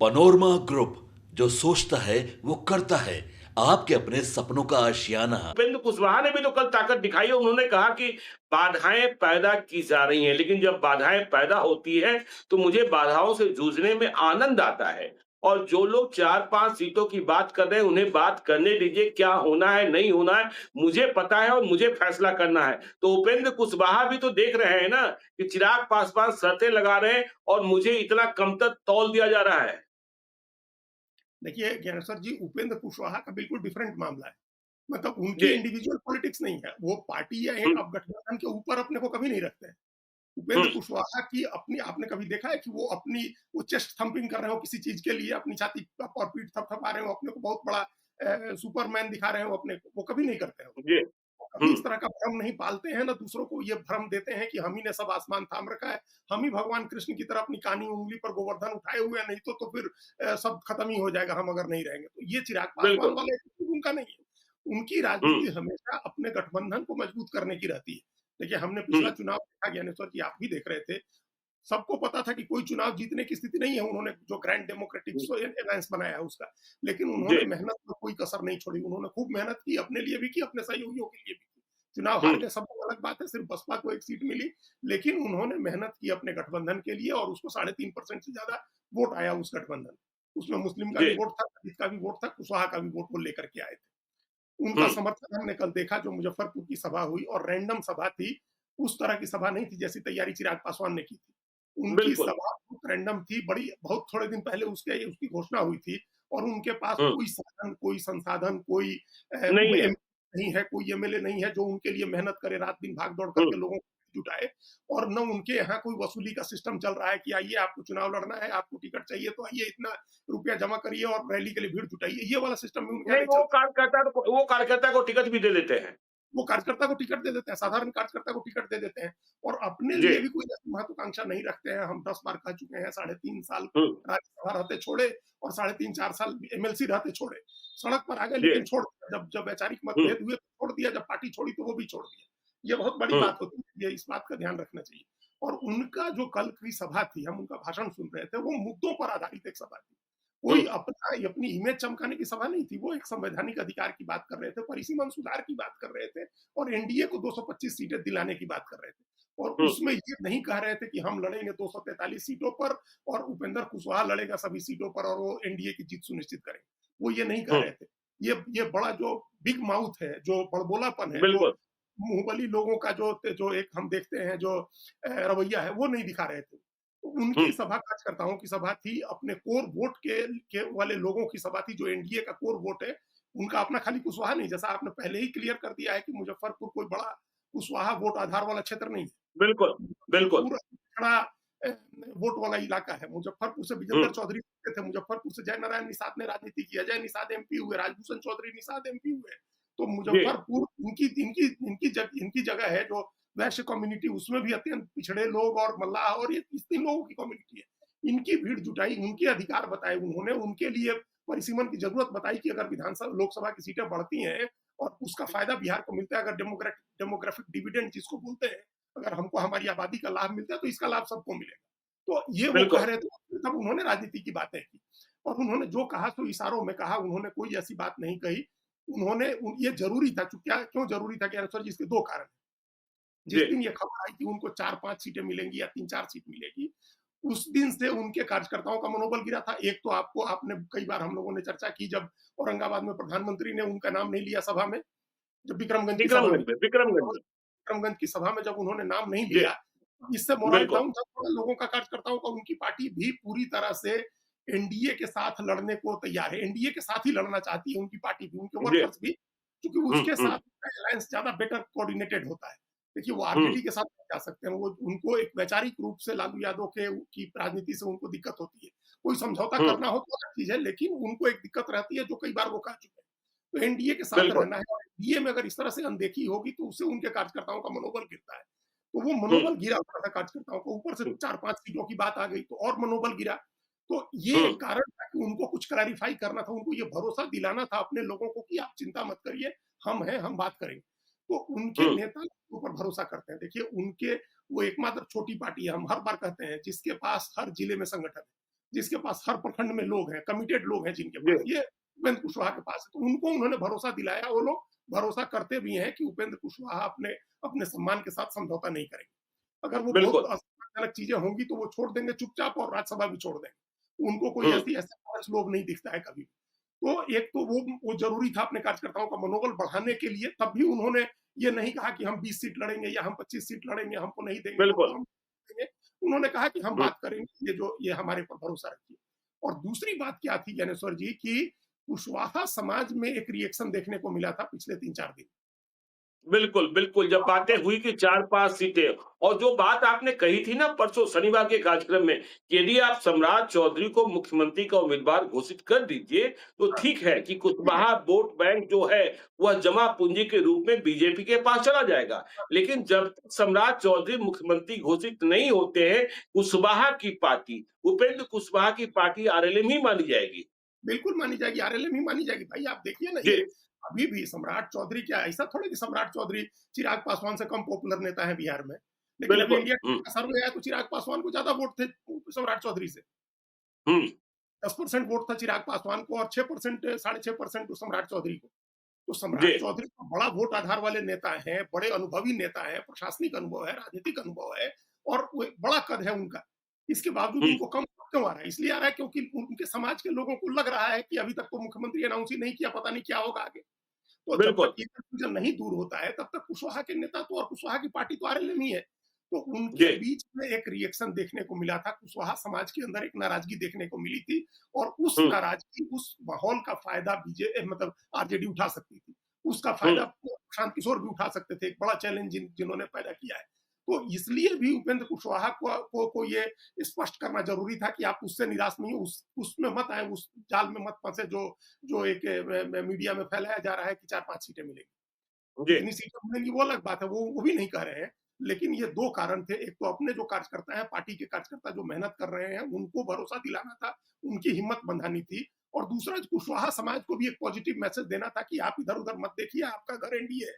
Panorama group, जो सोचता है वो करता है। आपके अपने सपनों का आशियाना। उपेंद्र कुशवाहा ने भी तो कल ताकत दिखाई है। उन्होंने कहा कि बाधाएँ पैदा की जा रही हैं, लेकिन जब बाधाएँ पैदा होती हैं, तो मुझे बाधाओं से जूझने में आनंद आता है। और जो लोग 4-5 सीटों की बात कर रहे हैं, उन्हें बात करने दीजिए, क्या होना है, नहीं होना है, मुझे पता है और मुझे फैसला करना है। तो उपेंद्र कुशवाहा भी तो देख रहे हैं ना कि चिराग पासवान शर्तें लगा रहे हैं और मुझे इतना कमतर तौल दिया जा रहा है। देखिए ज्ञानेश्वर जी, उपेंद्र कुशवाहा का बिल्कुल डिफरेंट मामला है। मतलब उनकी जी। इंडिविजुअल पॉलिटिक्स नहीं है। वो पार्टी या हुँ, एक अब गठबंधन के ऊपर अपने को कभी नहीं रखते हैं। हुँ, उपेंद्र कुशवाहा की अपनी आपने कभी देखा है कि वो चेस्ट थंपिंग कर रहे हो किसी चीज़ के लिए, अपनी छाती और पीठ थपथपा रहे हो, अपने को बहुत बड़ा सुपरमैन दिखा रहे हो अपने को, वो कभी नहीं करते हैं। जी। वो कभी हुँ, इस तरह का भ्रम नहीं पालते हैं, ना दूसरों को ये भ्रम देते हैं कि हम ही ने सब आसमान थाम रखा है, हम ही भगवान कृष्ण की तरह अपनी कानी उँगली पर गोवर्धन उठाए हुए हैं, नहीं तो फिर सब खत्म ही हो जाएगा हम अगर नहीं रहेंगे। तो ये चिराग पासवान बिल्कुल। वाला एटीट्यूड उनका नहीं है। उनकी हुँ, राजनीति हमेशा अपने गठबंधन को मजबूत करने की रहती है। देखिए, हमने हुँ, पिछला चुनाव देखा, ज्ञानेश्वर जी आप भी देख रहे थे, सबको पता था कि कोई चुनाव जीतने की स्थिति नहीं है, उन्होंने जो ग्रैंड डेमोक्रेटिक हुँ। अलायंस बनाया है उसका। लेकिन जी। उन्होंने मेहनत में कोई कसर नहीं छोड़ी, उन्होंने खूब मेहनत की, अपने लिए भी की, अपने सहयोगियों के लिए भी की। चुनाव हुँ, हार गए सब अलग बात है, सिर्फ बसपा को 1 सीट मिली, लेकिन उन्होंने मेहनत की अपने गठबंधन के लिए और उसको 3.5% से ज़्यादा वोट आया उस गठबंधन। उसमें मुस्लिम का जी। भी वोट था, दलित का भी वोट था, कुशवाहा का भी वोट वो लेकर के आए थे। हुँ, उनका समर्थन हमने कल देखा जो मुजफ्फरपुर की सभा हुई और रैंडम सभा थी, उस तरह की सभा नहीं थी जैसी तैयारी चिराग पासवान ने की थी। उनकी बिल्कुल। सभा बहुत रैंडम थी, बड़ी बहुत थोड़े दिन पहले उसकी घोषणा हुई थी और उनके पास हुँ, कोई साधन, कोई संसाधन, कोई नहीं है। एम नहीं है, कोई एमएलए नहीं है जो उनके लिए मेहनत करे, रात-दिन भाग-दौड़ हुँ, करके लोगों को जुटाए और ना उनके यहाँ कोई वसूली का सिस्टम चल रहा है कि आइए आपको चुनाव लड़ना है, आपको टिकट चाहिए तो आइए इतना रुपया जमा करिए और रैली के लिए भीड़ जुटाइए। ये वाला सिस्टम भी उनके यहाँ नहीं नहीं चलता। वो कार्यकर्ता को टिकट भी दे देते हैं। वो कार्यकर्ता को टिकट दे देते हैं, साधारण कार्यकर्ता को टिकट दे देते हैं और अपने जी। लिए भी कोई ऐसी महत्वाकांक्षा नहीं रखते हैं। हम 10 बार कह चुके हैं, साढ़े 3 साल हुँ, राज्यसभा रहते छोड़े और साढ़े 3-4 साल एमएलसी रहते छोड़े। सड़क पर आ गए जी। लेकिन छोड़ दिया, जब जब वैचारिक हुँ, मतभेद हुए तो छोड़ दिया, जब पार्टी छोड़ी तो वो भी छोड़ दिया। ये बहुत बड़ी हुँ, बात होती है, ये इस बात का ध्यान रखना चाहिए। और उनका जो कल की सभा थी, हम उनका भाषण सुन रहे थे, वो मुद्दों पर आधारित एक सभा थी। हुँ, कोई अपनी इमेज चमकाने की सभा नहीं थी, वो एक संवैधानिक अधिकार की बात कर रहे थे, परिसीमन सुधार की बात कर रहे थे और एनडीए को 225 सीटें दिलाने की बात कर रहे थे। और हुँ, उसमें ये नहीं कह रहे थे कि हम लड़ेंगे 243 सीटों पर और उपेंद्र कुशवाहा लड़ेगा सभी सीटों पर और वो एनडीए की जीत सुनिश्चित करेंगे। वो ये नहीं कह हुँ, रहे थे। ये बड़ा जो बिग माउथ है, जो बड़बोलापन है, जो बिल्कुल। मुंहबली लोगों का जो एक हम देखते हैं जो रवैया है, वो नहीं दिखा रहे थे। तो हुँ, उनकी सभा कार्यकर्ताओं की सभा थी, अपने कोर वोट के वाले लोगों की सभा थी, जो एनडीए का कोर वोट है, उनका अपना खाली कुशवाहा नहीं, जैसा आपने पहले ही क्लियर कर दिया है कि मुजफ्फरपुर कोई बड़ा कुशवाहा वोट आधार वाला क्षेत्र नहीं है। बिल्कुल, बिल्कुल। पूरा पिछड़ा वोट वाला इलाका है। मुजफ्फरपुर से हुँ, विजेंद्र चौधरी जीते थे, मुजफ्फरपुर से जयनारायण निषाद ने राजनीति की, अजय निषाद एमपी हुए, राजभूषण चौधरी निषाद एमपी हुए। तो जी। मुजफ्फरपुर इनकी जगह है, जो वैश्य कम्युनिटी, उसमें भी अत्यंत पिछड़े लोग और मल्लाह और ये इस 3 लोगों की कम्युनिटी है। इनकी भीड़ जुटाई, उनके अधिकार बताए उन्होंने, उनके लिए परिसीमन की ज़रूरत बताई कि अगर लोकसभा की सीटें बढ़ती हैं और उसका फ़ायदा बिहार को मिलता है, अगर डेमोग्राफिक डिविडेंड जिसको बोलते हैं, अगर हमको हमारी आबादी का लाभ मिलता है तो इसका लाभ सबको मिलेगा। तो ये वो कह बिल्कुल। रहे थे, तब उन्होंने राजनीति की बातें की और उन्होंने जो कहा सो इशारों में कहा, उन्होंने कोई ऐसी बात नहीं कही। उन्होंने ये ज़रूरी था, क्या क्यों ज़रूरी था कि सर जी, इसके 2 कारण हैं। जिस जी। दिन ये खबर आई कि उनको 4-5 सीटें मिलेंगी या 3-4 सीट मिलेगी, उस दिन से उनके कार्यकर्ताओं का मनोबल गिरा था। एक तो आपने कई बार हम लोगों ने चर्चा की, जब औरंगाबाद में प्रधानमंत्री ने उनका नाम नहीं लिया सभा में, जब विक्रमगंज की सभा में, विक्रमगंज में। विक्रमगंज की सभा में जब उन्होंने नाम नहीं जी, लिया, इससे मोरल बिल्कुल। डाउन था थोड़ा लोगों का, कार्यकर्ताओं का। उनकी पार्टी भी पूरी तरह से एनडीए के साथ लड़ने को तैयार है, एनडीए के साथ ही लड़ना चाहती है उनकी पार्टी भी, उनके जी। वर्कर्स भी, क्योंकि हुँ, उसके हुँ, साथ अलायंस ज़्यादा बेटर कोऑर्डिनेटेड होता है। देखिए, वो हुँ, आरजेडी के साथ नहीं जा सकते हैं, वो उनको एक वैचारिक रूप से लालू यादव के की राजनीति से उनको दिक्कत होती है। कोई समझौता हुँ, करना हो तो अलग चीज़ है, लेकिन उनको एक दिक्कत रहती है जो कई बार वो कह चुके हैं। तो एनडीए के साथ बिल्कुल। रहना है और एनडीए में अगर इस तरह से अनदेखी होगी तो उससे उनके कार्यकर्ताओं का मनोबल गिरता है। तो वो हुँ, मनोबल गिरा हुआ था कार्यकर्ताओं का, ऊपर से हुँ, 4-5 सीटों की बात आ गई तो और मनोबल गिरा। तो ये हुँ, एक कारण था कि उनको कुछ क्लैरिफ़ाई करना था, उनको ये भरोसा दिलाना था अपने लोगों को कि आप चिंता मत करिए, हम हैं, हम बात करेंगे। तो उनके हुँ, नेता लोगों पर भरोसा करते हैं। देखिए, वो एकमात्र छोटी पार्टी है, हम हर बार कहते हैं, जिसके पास हर जिले में संगठन है, जिसके पास हर प्रखंड में लोग हैं, कमिटेड लोग हैं जिनके जी, पास, ये उपेंद्र कुशवाहा के पास है। तो उनको उन्होंने भरोसा दिलाया, वो लोग भरोसा करते भी हैं कि उपेंद्र कुशवाहा अपने अपने सम्मान के साथ समझौता नहीं करेंगे। अगर वो बहुत बिल्कुल। असुविधाजनक चीजें होंगी तो वो छोड़ देंगे चुपचाप और राज्यसभा भी छोड़ देंगे। उनको कोई हुँ, ऐसी ऐसा लालच लोभ नहीं दिखता है कभी। तो एक तो वो जरूरी था अपने कार्यकर्ताओं का मनोबल बढ़ाने के लिए, तब भी उन्होंने ये नहीं कहा कि हम 20 सीट लड़ेंगे या हम 25 सीट लड़ेंगे, हमको नहीं देंगे वो तो बिल्कुल। हम देंगे। उन्होंने कहा कि हम हुँ, बात करेंगे, ये हमारे पर भरोसा रखिए। और दूसरी बात क्या थी ज्ञानेश्वर जी, कि कुशवाहा समाज में एक रिएक्शन देखने को मिला था पिछले 3-4 दिन। बिल्कुल, बिल्कुल, जब बातें हुई कि 4-5 सीटें और जो बात आपने कही थी ना परसों शनिवार के कार्यक्रम में, कि यदि आप सम्राट चौधरी को मुख्यमंत्री का उम्मीदवार घोषित कर दीजिए, तो हाँ, ठीक है कि ठीक है। कुशवाहा वोट बैंक जो है, वह जमा पूँजी के रूप में बीजेपी के पास चला जाएगा। लेकिन जब तक सम्राट चौधरी मुख्यमंत्री घोषित नहीं होते हैं, कुशवाहा की पार्टी, उपेंद्र कुशवाहा की पार्टी आरएलएम ही मानी जाएगी। बिल्कुल मानी जाएगी, आरएलएम ही मानी जाएगी। भाई आप देखिए ना, जी, ये अभी भी सम्राट चौधरी, क्या ऐसा थोड़ा कि सम्राट चौधरी चिराग पासवान से कम पॉपुलर नेता है बिहार में। लेकिन अभी बिल्कुल। इंडिया हुँ, का सर्वे आया तो चिराग पासवान को ज़्यादा वोट थे सम्राट चौधरी से। हुँ, 10% वोट था चिराग पासवान को और 6% 6.5% सम्राट चौधरी को। तो जी, सम्राट चौधरी तो बड़ा वोट आधार वाले नेता हैं, बड़े अनुभवी नेता हैं, प्रशासनिक अनुभव है, राजनीतिक अनुभव है और वो एक बड़ा कद है उनका। इसके बावजूद हुँ, उनको कम क्यों आ रहा है? इसलिए आ रहा है क्योंकि उनके समाज के लोगों को लग रहा है कि अभी तक तो मुख्यमंत्री अनाउंस ही नहीं किया, पता नहीं क्या होगा आगे। तो जब तक बिल्कुल। ये कंफ्यूजन नहीं दूर होता है, तब तक कुशवाहा के नेता तो और कुशवाहा की पार्टी तो आरएलएम ही है। तो जी, उनके बीच में एक रिएक्शन देखने को मिला था, कुशवाहा समाज के अंदर एक नाराजगी देखने को मिली थी और उस हुँ, नाराजगी, उस माहौल का फ़ायदा मतलब आरजेडी उठा सकती थी। उसका हुँ, फ़ायदा प्रशांत किशोर भी उठा सकते थे, एक बड़ा चैलेंज जिन्होंने पैदा किया है। तो इसलिए भी उपेंद्र कुशवाहा को ये स्पष्ट करना ज़रूरी था कि आप उससे निराश नहीं हो, उसमें मत आए, उस जाल में मत फँसे जो जो एक मीडिया में फैलाया जा रहा है कि 4-5 सीटें मिलेंगी। जी, कितनी सीटें मिलेंगी वो अलग बात है, वो भी नहीं कह रहे हैं। लेकिन ये 2 कारण थे, एक तो अपने जो कार्यकर्ता हैं, पार्टी के कार्यकर्ता जो मेहनत कर रहे हैं, उनको भरोसा दिलाना था, उनकी हिम्मत बंधानी थी और दूसरा कुशवाहा समाज को भी एक पॉजिटिव मैसेज देना था कि आप इधर-उधर मत देखिए, आपका घर एनडीए है।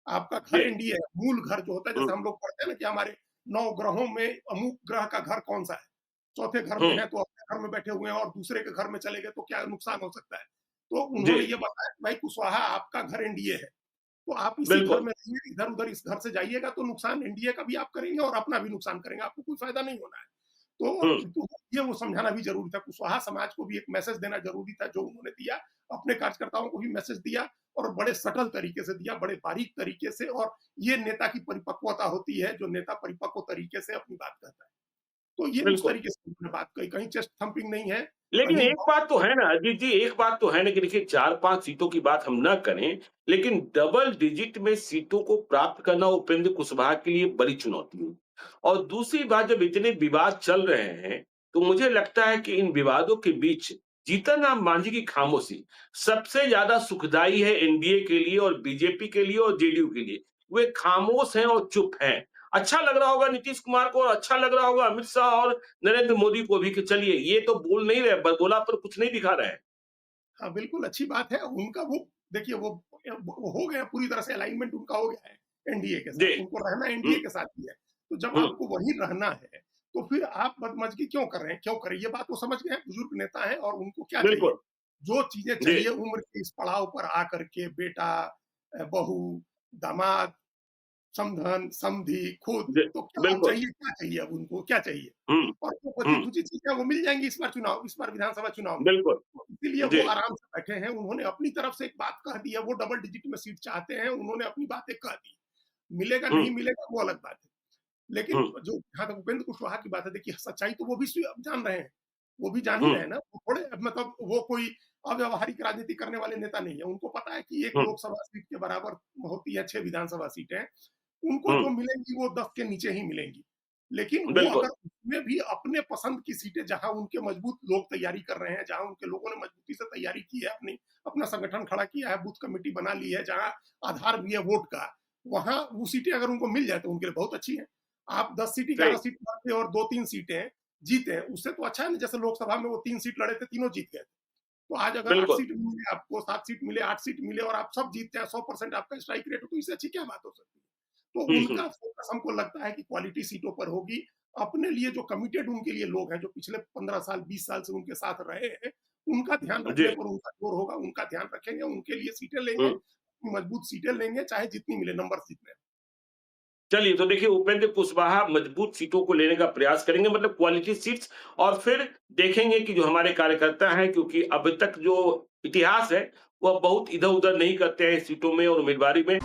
आपका जी, घर एनडीए है, मूल घर जो होता है, हुँ, जैसे हम लोग पढ़ते हैं ना कि हमारे 9 ग्रहों में अमुक ग्रह का घर कौन-सा है। चौथे घर में हुँ, है तो अपने घर में बैठे हुए हैं और दूसरे के घर में चले गए तो क्या नुकसान हो सकता है। तो जी, उन्होंने ये बताया कि भाई कुशवाहा आपका घर एनडीए है। तो आप इसी घर बिल्कुल, में रहिए, इधर-उधर इस घर से जाइएगा तो नुकसान एनडीए का भी आप करेंगे और अपना भी नुकसान करेंगे, आपको कोई फ़ायदा नहीं होना है। हुँ, तो ये वो समझाना भी ज़रूरी था, कुशवाहा समाज को भी एक मैसेज देना ज़रूरी था जो उन्होंने दिया, अपने कार्यकर्ताओं को भी मैसेज दिया और बड़े सटल तरीके से दिया, बड़े बारीक तरीके से और ये नेता की परिपक्वता होती है, जो नेता परिपक्व तरीके से अपनी बात कहता है। तो ये उस बिल्कुल। तरीके से उन्होंने बात कही, कहीं चेस्ट थंपिंग नहीं है, लेकिन कहीं एक बात तो है ना अजीत जी, एक बात तो है ना कि देखिए 4-5 सीटों की बात हम ना करें, लेकिन डबल डिजिट में सीटों को प्राप्त करना उपेंद्र कुशवाहा के लिए बड़ी चुनौती है। और दूसरी बात जब इतने विवाद चल रहे हैं, तो मुझे लगता है कि इन विवादों के बीच जीतन राम मांझी की खामोशी सबसे ज़्यादा सुखदायी है एनडीए के लिए और बीजेपी के लिए और जेडीयू के लिए। वे खामोश हैं और चुप हैं। अच्छा लग रहा होगा नीतीश कुमार को और अच्छा लग रहा होगा अमित शाह और नरेंद्र मोदी को भी कि चलिए ये तो बोल नहीं रहे, बोला पर कुछ नहीं दिखा रहे हैं। हाँ, बिल्कुल अच्छी बात है। उनका वो देखिए वो हो गया, पूरी तरह से अलाइनमेंट उनका हो गया है एनडीए के जी। साथ। उनको रहना हुँ, एनडीए के साथ ही है। तो जब हुँ, आपको वहीं रहना है, तो फिर आप बदमज़गी क्यों कर रहे हैं? क्यों करें? ये बात वो समझ गए हैं, बुजुर्ग नेता हैं और उनको क्या चाहिए? बिल्कुल। जो चीज़ें जी, चाहिए उम्र के इस पड़ाव पर आकर के बेटा, बहू, दामाद, समधन, समधी, खुद, जी, तो बिल्कुल। क्या चाहिए अब उनको, क्या चाहिए? हुँ, और जो हुँ, बची-खुची चीज़ें वो मिल जाएँगी इस बार विधानसभा चुनाव में। बिल्कुल। तो इसीलिए जी, वो आराम से बैठे हैं, उन्होंने अपनी तरफ से एक बात कह दी है, वो डबल डिजिट में सीट चाहते हैं, उन्होंने अपनी बातें कह दी। मिलेगा, हुँ, नहीं मिलेगा, वो अलग बात है। लेकिन हुँ, जो जहाँ तक उपेंद्र कुशवाहा की बात है, देखिए सच्चाई तो वो भी जान रहे हैं, वो भी जान ही हुँ, रहे हैं ना, वो थोड़े मतलब वो कोई अव्यावहारिक राजनीति करने वाले नेता नहीं है। उनको पता है कि 1 हुँ, लोकसभा सीट के बराबर होती है 6 विधानसभा सीटें, उनको हुँ, जो मिलेंगी वो 10 के नीचे ही मिलेंगी। लेकिन वो अगर बिल्कुल। उसमें भी अपने पसंद की सीटें, जहाँ उनके मजबूत लोग तैयारी कर रहे हैं, जहाँ उनके लोगों ने मजबूती से तैयारी की है, अपना संगठन खड़ा किया है, बूथ कमेटी बना ली है, जहाँ आधार भी है वोट का, वहाँ वो सीटें अगर उनको मिल जाए तो उनके लिए बहुत अच्छी हैं। आप 10 सीट, सही। 11 सीट लड़ते और 2-3 सीटें जीते, उससे तो अच्छा है ना, जैसे लोकसभा में वो 3 सीट लड़े थे, तीनों जीत गए। तो आज अगर 8 बिल्कुल। सीट मिले आपको, 7 सीट मिले, 8 सीट मिले और आप सब जीतते हैं, 100% आपका स्ट्राइक रेट हो, तो इससे अच्छी क्या बात हो सकती है? तो हुँ, हुँ, उनका फ़ोकस हमको लगता है कि क्वालिटी सीटों पर होगी, अपने लिए जो कमिटेड उनके लिए लोग हैं, जो पिछले 15 साल, 20 साल से उनके साथ रहे हैं, उनका ध्यान जी। रखने पर उनका जोर होगा, उनका ध्यान रखेंगे, उनके लिए सीटें लेंगे, हुँ। मजबूत सीटें लेंगे, चाहे जितनी मिले, नंबर्स जितने। चलिए, तो देखिए उपेंद्र कुशवाहा मजबूत सीटों को लेने का प्रयास करेंगे मतलब क्वालिटी सीट्स और फिर देखेंगे कि जो हमारे कार्यकर्ता हैं क्योंकि अब तक जो इतिहास है, वह बहुत इधर-उधर नहीं करते हैं सीटों में और उम्मीदवारी में।